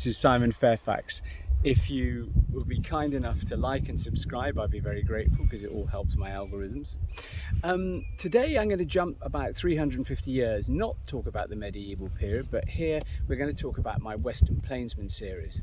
This is Simon Fairfax. If you would be kind enough to like and subscribe, I'd be very grateful because it all helps my algorithms. Today I'm going to jump about 350 years, not talk about the medieval period, but here we're going to talk about my Western Plainsman series.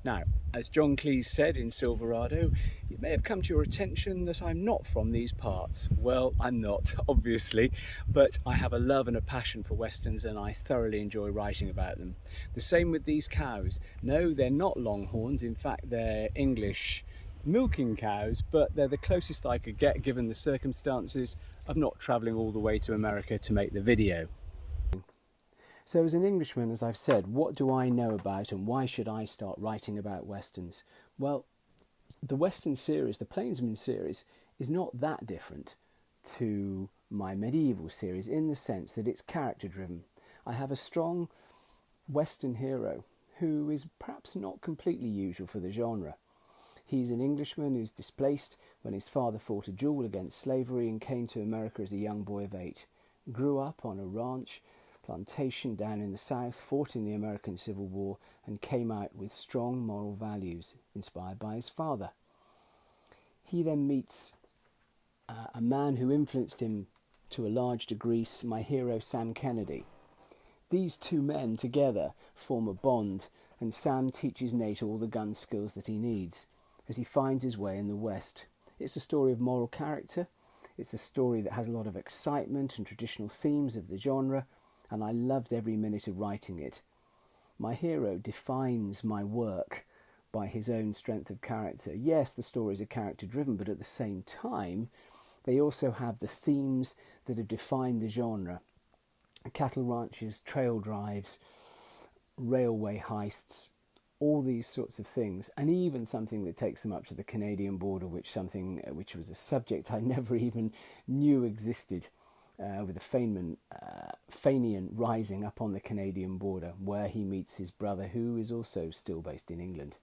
Now, as John Cleese said in Silverado, it may have come to your attention that I'm not from these parts. Well, I'm not, obviously, but I have a love and a passion for Westerns and I thoroughly enjoy writing about them. The same with these cows. No, they're not Longhorns, in fact they're English milking cows, but they're the closest I could get given the circumstances of not travelling all the way to America to make the video. So as an Englishman, as I've said, what do I know about and why should I start writing about Westerns? Well, the Western series, the Plainsman series, is not that different to my medieval series in the sense that it's character driven. I have a strong Western hero who is perhaps not completely usual for the genre. He's an Englishman who's displaced when his father fought a duel against slavery and came to America as a young boy of 8. Grew up on a ranch plantation down in the south, fought in the American Civil War and came out with strong moral values inspired by his father. He then meets a man who influenced him to a large degree, my hero Sam Kennedy. These two men together form a bond and Sam teaches Nate all the gun skills that he needs as he finds his way in the West. It's a story of moral character, it's a story that has a lot of excitement and traditional themes of the genre, and I loved every minute of writing it. My hero defines my work by his own strength of character. Yes, the stories are character driven, but at the same time, they also have the themes that have defined the genre. Cattle ranches, trail drives, railway heists, all these sorts of things, and even something that takes them up to the Canadian border, which was a subject I never even knew existed. With the Fenian rising up on the Canadian border, where he meets his brother, who is also still based in England.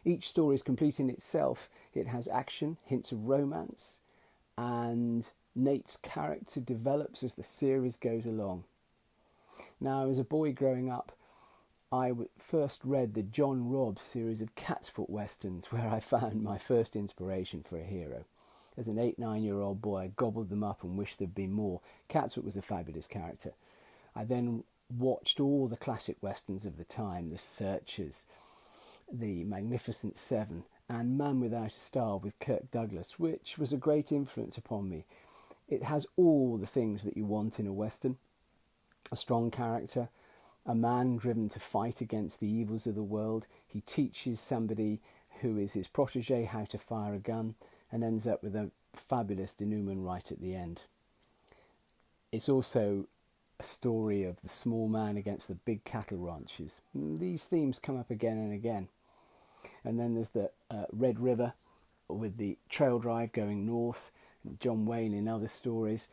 Each story is complete in itself. It has action, hints of romance, and Nate's character develops as the series goes along. Now, as a boy growing up, I first read the John Robb series of Catsfoot Westerns, where I found my first inspiration for a hero. As an 8-9-year-old boy, I gobbled them up and wished there'd been more. Catsfoot was a fabulous character. I then watched all the classic westerns of the time, The Searchers, The Magnificent Seven, and Man Without a Star with Kirk Douglas, which was a great influence upon me. It has all the things that you want in a western. A strong character, a man driven to fight against the evils of the world. He teaches somebody who is his protege how to fire a gun, and ends up with a fabulous denouement right at the end. It's also a story of the small man against the big cattle ranches. These themes come up again and again. And then there's the Red River with the trail drive going north, John Wayne in other stories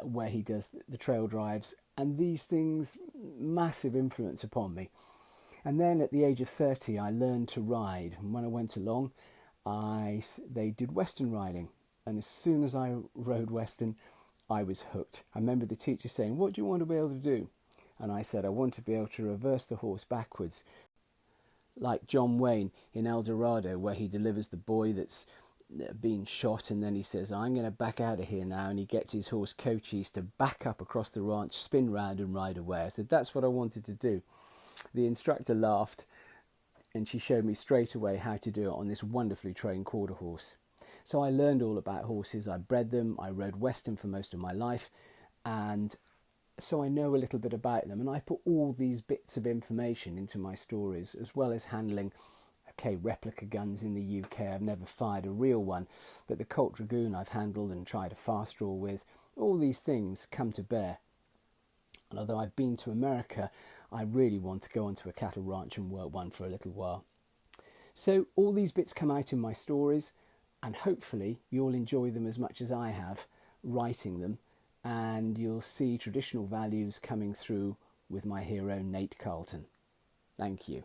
where he does the trail drives, and these things, massive influence upon me. And then at the age of 30 I learned to ride, and when I went along they did Western riding, and as soon as I rode Western I was hooked. I remember the teacher saying, "What do you want to be able to do?" And I said, "I want to be able to reverse the horse backwards, like John Wayne in Dorado, where he delivers the boy that's been shot and then he says, 'I'm going to back out of here now,' and he gets his horse Cochise to back up across the ranch, spin round and ride away." I said, "That's what I wanted to do." The instructor laughed and she showed me straight away how to do it on this wonderfully trained quarter horse. So I learned all about horses, I bred them, I rode Western for most of my life, and so I know a little bit about them, and I put all these bits of information into my stories, as well as handling replica guns in the UK. I've never fired a real one, but the Colt Dragoon I've handled and tried a fast draw with. All these things come to bear. And although I've been to America, I really want to go onto a cattle ranch and work one for a little while. So all these bits come out in my stories, and hopefully you'll enjoy them as much as I have writing them, and you'll see traditional values coming through with my hero Nate Carlton. Thank you.